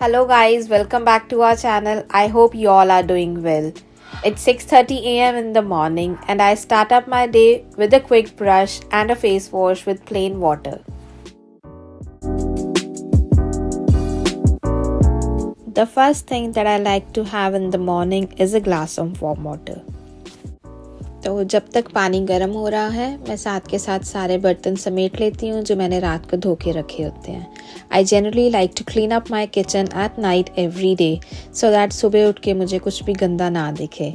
Hello guys, welcome back to our channel. I hope you all are doing well. It's 6:30 a.m. in the morning and I start up my day with a quick brush and a face wash with plain water. The first thing that I like to have in the morning is a glass of warm water. तो जब तक पानी गर्म हो रहा है मैं साथ के साथ सारे बर्तन समेट लेती हूँ जो मैंने रात को धो के रखे होते हैं. I generally like to clean up my kitchen at night every day so that सुबह उठ के मुझे कुछ भी गंदा ना दिखे.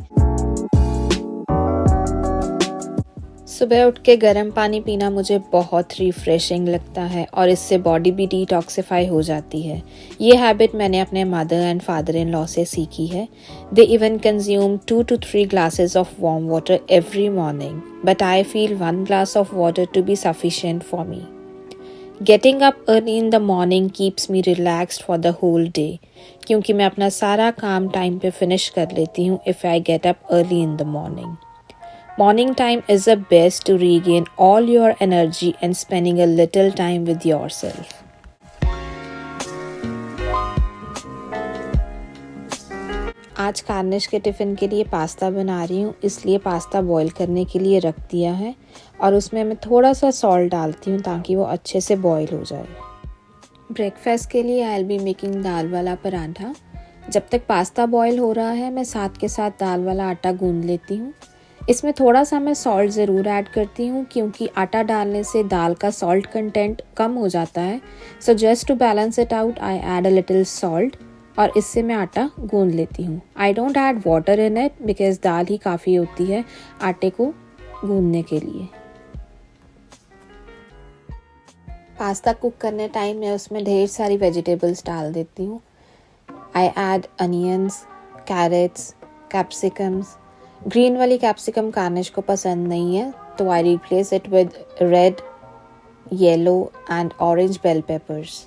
सुबह उठ के गर्म पानी पीना मुझे बहुत रिफ्रेशिंग लगता है और इससे बॉडी भी डिटॉक्सिफाई हो जाती है. ये हैबिट मैंने अपने mother and father in law से सीखी है. They even consume 2 to 3 glasses of warm water every morning, but I feel 1 glass of water to be sufficient for me. Getting up early in the morning keeps me relaxed for the whole day, क्योंकि मैं अपना सारा काम time पे finish कर लेती हूँ if I get up early in the morning. Morning time is the best to regain all your energy and spending a little time with yourself. आज कार्निश के टिफ़िन के लिए पास्ता बना रही हूँ, इसलिए पास्ता बॉईल करने के लिए रख दिया है और उसमें मैं थोड़ा सा सॉल्ट डालती हूँ ताकि वो अच्छे से बॉईल हो जाए. ब्रेकफास्ट के लिए आई विल बी मेकिंग दाल वाला पराठा. जब तक पास्ता बॉईल हो रहा है मैं साथ के साथ दाल वाला आटा गूंद लेती हूँ. इसमें थोड़ा सा मैं सॉल्ट ज़रूर ऐड करती हूँ क्योंकि आटा डालने से दाल का सॉल्ट कंटेंट कम हो जाता है. So just to balance it out I add a little salt और इससे मैं आटा गूंद लेती हूँ. I don't add water in it because दाल ही काफ़ी होती है आटे को गूंदने के लिए. पास्ता कुक करने टाइम मैं उसमें ढेर सारी वेजिटेबल्स डाल देती हूँ. I add onions, carrots, capsicums. Green वाली कैप्सिकम कार्निश को पसंद नहीं है तो I replace it with red, yellow and orange bell peppers.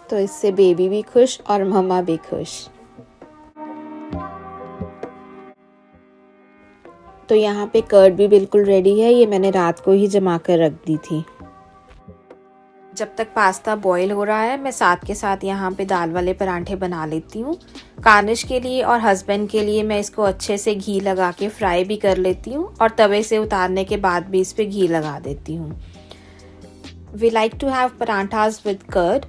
तो इससे बेबी भी खुश और मम्मा भी खुश. तो यहाँ पे कर्ड भी बिल्कुल रेडी है. ये मैंने रात को ही जमा कर रख दी थी. जब तक पास्ता बॉईल हो रहा है मैं साथ के साथ यहाँ पे दाल वाले पराठे बना लेती हूँ. कार्निश के लिए और हस्बैंड के लिए मैं इसको अच्छे से घी लगा के फ्राई भी कर लेती हूँ और तवे से उतारने के बाद भी इस पे घी लगा देती हूँ. We like to have parathas with curd.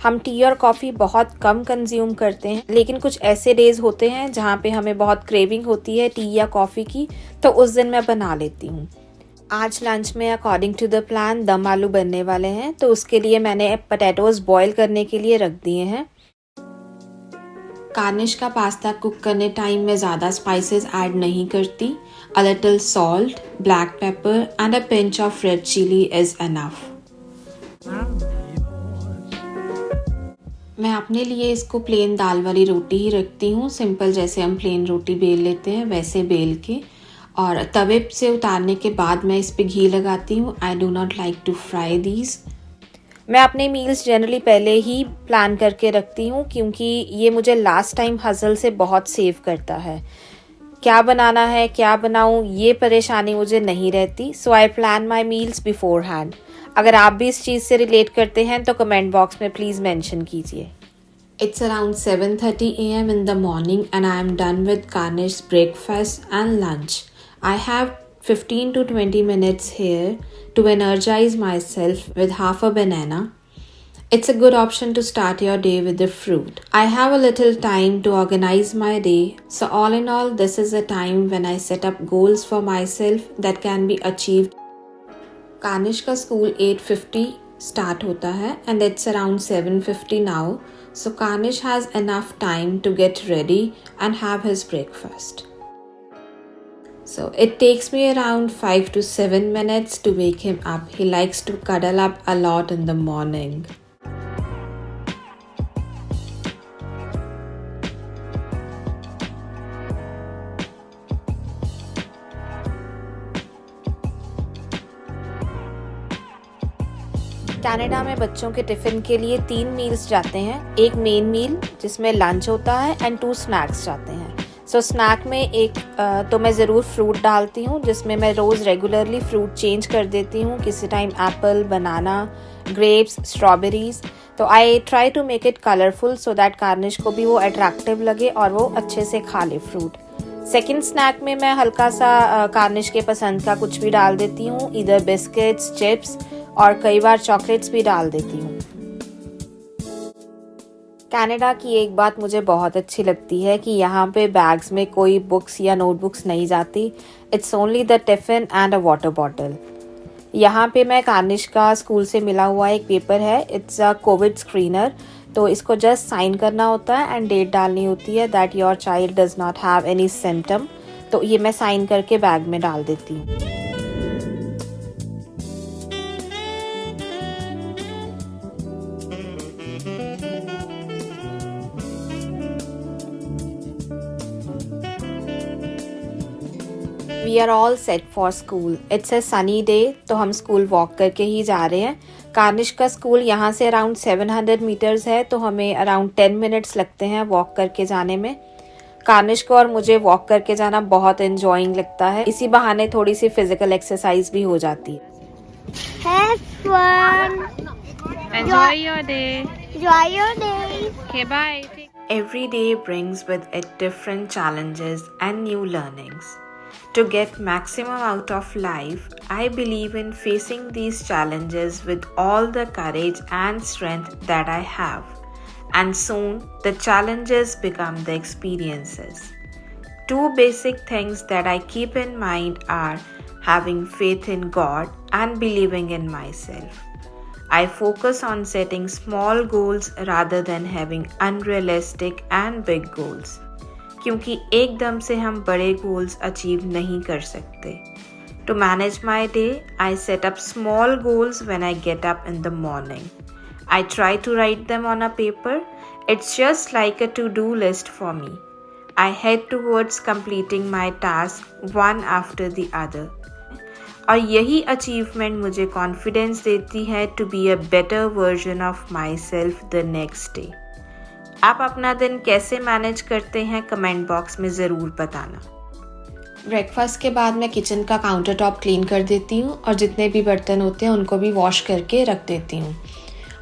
हम टी और कॉफ़ी बहुत कम कंज्यूम करते हैं, लेकिन कुछ ऐसे डेज होते हैं जहाँ पे हमें बहुत क्रेविंग होती है टी या कॉफ़ी की, तो उस दिन मैं बना लेती हूँ. आज लंच में अकॉर्डिंग टू द प्लान दम आलू बनने वाले हैं, तो उसके लिए मैंने पोटैटोज बॉईल करने के लिए रख दिए हैं. कार्निश का पास्ता कुक करने टाइम में ज़्यादा स्पाइसेस ऐड नहीं करती. A little salt, black pepper and a pinch of red chilli is enough. मैं अपने लिए इसको प्लेन दाल वाली रोटी ही रखती हूँ. सिंपल जैसे हम प्लेन रोटी बेल लेते हैं वैसे बेल के, और तवे से उतारने के बाद मैं इस पे घी लगाती हूँ. I do not like to fry these. मैं अपने मील्स जनरली पहले ही प्लान करके रखती हूँ क्योंकि ये मुझे लास्ट टाइम हसल से बहुत सेव करता है. क्या बनाना है, क्या बनाऊँ, ये परेशानी मुझे नहीं रहती. So I plan my meals beforehand. अगर आप भी इस चीज़ से रिलेट करते हैं तो कमेंट बॉक्स में प्लीज़ मेंशन कीजिए. It's around 7:30 a.m. in the morning and I am done with Karnish's breakfast and lunch. I have 15 to 20 minutes here to energize myself with half a banana. It's a good option to start your day with the fruit. I have a little time to organize my day. So all in all, this is a time when I set up goals for myself that can be achieved. Karnish का school 8:50 start होता है and it's around 7:50 now. So Karnish has enough time to get ready and have his breakfast. So it takes me around 5 to 7 minutes to wake him up. He likes to cuddle up a lot in the morning. Canada में बच्चों के tiffin के लिए 3 meals जाते हैं. एक main मील जिसमें lunch होता है एंड 2 स्नैक्स जाते हैं. सो स्नैक में एक तो मैं ज़रूर फ्रूट डालती हूँ जिसमें मैं रोज़ रेगुलरली फ्रूट चेंज कर देती हूँ. किसी time apple, banana, grapes, strawberries. तो I try to make it colourful so that garnish को भी वो अट्रैक्टिव लगे और वो अच्छे से खा ले फ्रूट। सेकंड स्नैक में मैं हल्का सा गार्निश के पसंद का कुछ भी डाल देती हूँ, इधर बिस्किट्स, चिप्स और कई बार चॉकलेट्स भी डाल देती हूँ। कनाडा की एक बात मुझे बहुत अच्छी लगती है कि यहाँ पे बैग्स में कोई बुक्स या नोटबुक्स नहीं जाती। It's only the tiffin and a water bottle. यहाँ पे मैं गार्निश का स्कूल से मिला हुआ एक पेपर है, इट्स अ कोविड स्क्रीनर। तो इसको जस्ट साइन करना होता है एंड डेट डालनी होती है that your child does not have any symptom. तो ये मैं साइन करके बैग में डाल देती हूँ। We are all set for school. It's a sunny day, तो हम स्कूल वॉक करके ही जा रहे हैं। गार्निश का स्कूल यहाँ से अराउंड 700 मीटर्स है, तो हमें अराउंड 10 मिनट्स लगते हैं वॉक करके जाने में। गार्निश को और मुझे वॉक करके जाना बहुत एंजॉइंग लगता है। इसी बहाने थोड़ी सी फिजिकल एक्सरसाइज भी हो जाती है। Have fun. Enjoy your day. Enjoy your day. Okay, bye. Every day brings with it different challenges and new learnings. To get maximum out of life, I believe in facing these challenges with all the courage and strength that I have. And soon, the challenges become the experiences. Two basic things that I keep in mind are having faith in God and believing in myself. I focus on setting small goals rather than having unrealistic and big goals. क्योंकि एकदम से हम बड़े goals achieve नहीं कर सकते। To manage my day, I set up small goals when I get up in the morning. I try to write them on a paper. It's just like a to-do list for me. I head towards completing my task one after the other. और यही achievement मुझे confidence देती है to be a better version of myself the next day. आप अपना दिन कैसे manage करते हैं कमेंट बॉक्स में ज़रूर बताना। ब्रेकफास्ट के बाद मैं किचन का काउंटर टॉप क्लीन कर देती हूँ और जितने भी बर्तन होते हैं उनको भी वॉश करके रख देती हूँ।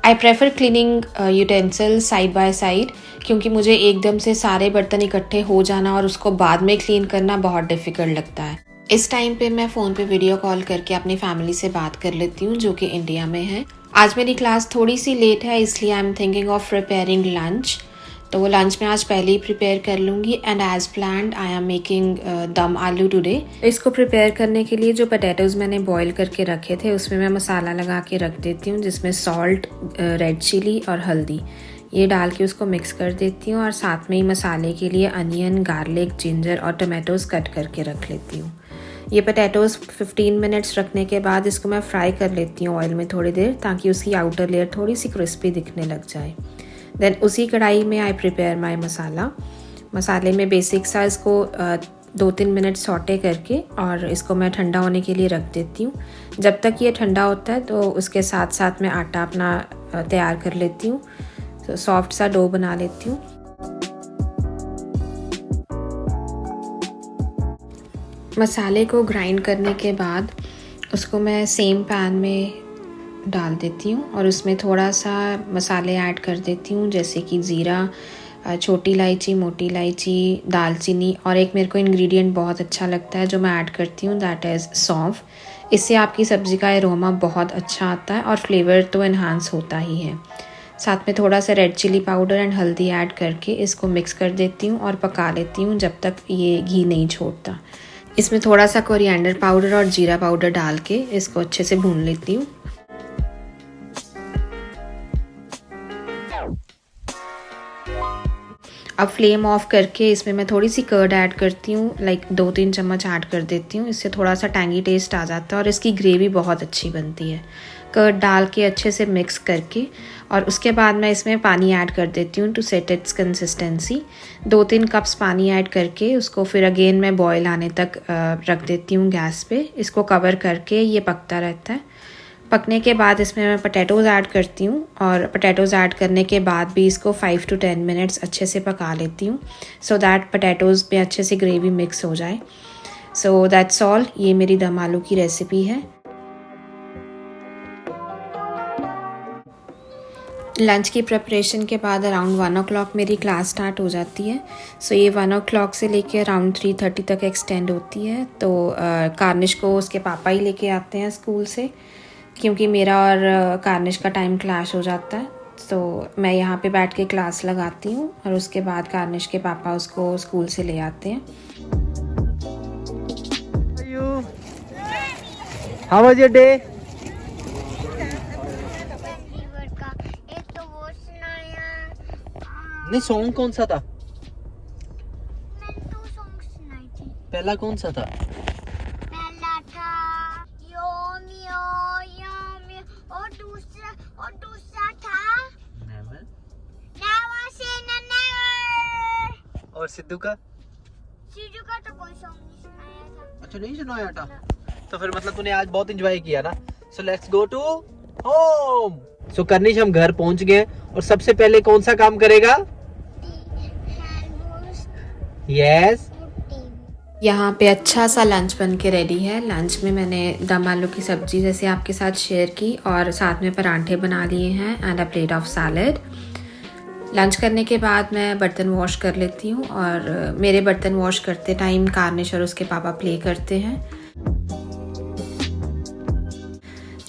I prefer cleaning utensils side by side, क्योंकि मुझे एकदम से सारे बर्तन इकट्ठे हो जाना और उसको बाद में क्लीन करना बहुत डिफ़िकल्ट लगता है। इस टाइम पे मैं फ़ोन पे वीडियो कॉल करके अपनी फैमिली से बात कर लेती हूँ जो कि इंडिया में है। आज मेरी क्लास थोड़ी सी लेट है, इसलिए I am thinking of preparing lunch. तो वो लंच मैं आज पहले ही प्रिपेयर कर लूँगी and as planned I am making dum aloo today. इसको प्रिपेयर करने के लिए जो पोटैटोज़ मैंने बॉईल करके रखे थे उसमें मैं मसाला लगा के रख देती हूँ, जिसमें सॉल्ट, रेड चिली और हल्दी ये डाल के उसको मिक्स कर देती हूँ और साथ में ही मसाले के लिए अनियन, गार्लिक, जिंजर और टमाटोज़ कट करके रख लेती हूँ। ये पोटैटोज़ 15 मिनट्स रखने के बाद इसको मैं फ्राई कर लेती हूँ ऑयल में थोड़ी देर, ताकि उसकी आउटर लेयर थोड़ी सी क्रिस्पी दिखने लग जाए। देन उसी कढ़ाई में आई प्रिपेयर माई मसाला। मसाले में बेसिक सा इसको 2-3 मिनट सॉटे करके और इसको मैं ठंडा होने के लिए रख देती हूँ। जब तक ये ठंडा होता है तो उसके साथ साथ मैं आटा अपना तैयार कर लेती हूँ। तो सॉफ्ट सा डो बना लेती हूँ। मसाले को ग्राइंड करने के बाद उसको मैं सेम पैन में डाल देती हूँ और उसमें थोड़ा सा मसाले ऐड कर देती हूँ, जैसे कि ज़ीरा, छोटी इलायची, मोटी इलायची, दालचीनी और एक मेरे को इंग्रेडिएंट बहुत अच्छा लगता है जो मैं ऐड करती हूँ, दैट इज़ सौंफ। इससे आपकी सब्ज़ी का एरोमा बहुत अच्छा आता है और फ्लेवर तो इन्हांस होता ही है। साथ में थोड़ा सा रेड चिली पाउडर एंड हल्दी ऐड करके इसको मिक्स कर देती हूँ और पका लेती हूँ जब तक ये घी नहीं छोड़ता। इसमें थोड़ा सा कोरिएंडर पाउडर और जीरा पाउडर डाल के इसको अच्छे से भून लेती हूँ। अब फ्लेम ऑफ करके इसमें मैं थोड़ी सी कर्ड ऐड करती हूँ, लाइक 2-3 चम्मच ऐड कर देती हूँ। इससे थोड़ा सा टैंगी टेस्ट आ जाता है और इसकी ग्रेवी बहुत अच्छी बनती है। कर्ड डाल के अच्छे से मिक्स करके और उसके बाद मैं इसमें पानी ऐड कर देती हूँ to set its consistency. 2-3 cups पानी ऐड करके उसको फिर अगेन मैं बॉयल आने तक रख देती हूँ गैस पे। इसको कवर करके ये पकता रहता है। पकने के बाद इसमें मैं पोटैटोज़ ऐड करती हूँ और पोटैटोज़ ऐड करने के बाद भी इसको 5 to 10 मिनट्स अच्छे से पका लेती हूँ, सो दैट पोटैटोज़ में अच्छे से ग्रेवी मिक्स हो जाए। सो दैट्स ऑल, ये मेरी दम आलू की रेसिपी है। लंच की प्रिपरेशन के बाद अराउंड 1 o'clock मेरी क्लास स्टार्ट हो जाती है। सो ये 1 o'clock से लेके अराउंड 3:30 तक एक्सटेंड होती है। तो कार्निश को उसके पापा ही लेके आते हैं स्कूल से, क्योंकि मेरा और कार्निश का टाइम क्लैश हो जाता है। तो मैं यहाँ पे बैठ के क्लास लगाती हूँ और उसके बाद कार्निश के पापा उसको स्कूल से ले आते हैं। How was your day? एक तो वो सुनाया, नहीं, सॉन्ग कौन सा था? मैंने 2 सॉन्ग सुनाई थी। पहला कौन सा था? पहला था योमियो योमियो और दूसरा था नेवर। Never say never. और सिद्धू का? सीजू का तो कोई सॉन्ग नहीं सुनाया था। अच्छा, नहीं सुनाया था। तो फिर मतलब तूने आज बहुत एंजॉय किया ना। So let's go to home. So Karnish, हम घर पहुंच गए और सबसे पहले कौन सा काम करेगा? यस। यहाँ पे अच्छा सा लंच बन के रेडी है। लंच में मैंने दम आलू की सब्जी जैसे आपके साथ शेयर की और साथ में परांठे बना लिए हैं and a plate of salad. Lunch करने के बाद मैं बर्तन वॉश कर लेती हूँ और मेरे बर्तन वॉश करते टाइम कार्निश और उसके पापा प्ले करते हैं।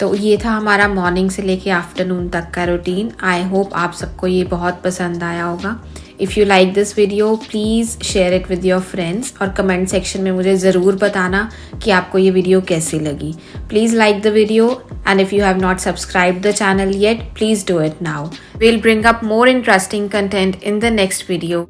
तो ये था हमारा मॉर्निंग से लेके आफ्टरनून तक का रूटीन। आई होप आप सबको ये बहुत पसंद आया होगा। If you like this video please share it with your friends और कमेंट सेक्शन में मुझे ज़रूर बताना कि आपको ये वीडियो कैसी लगी। Please like the video and if you have not subscribed the channel yet please do it now. We'll bring up more interesting content in the next video.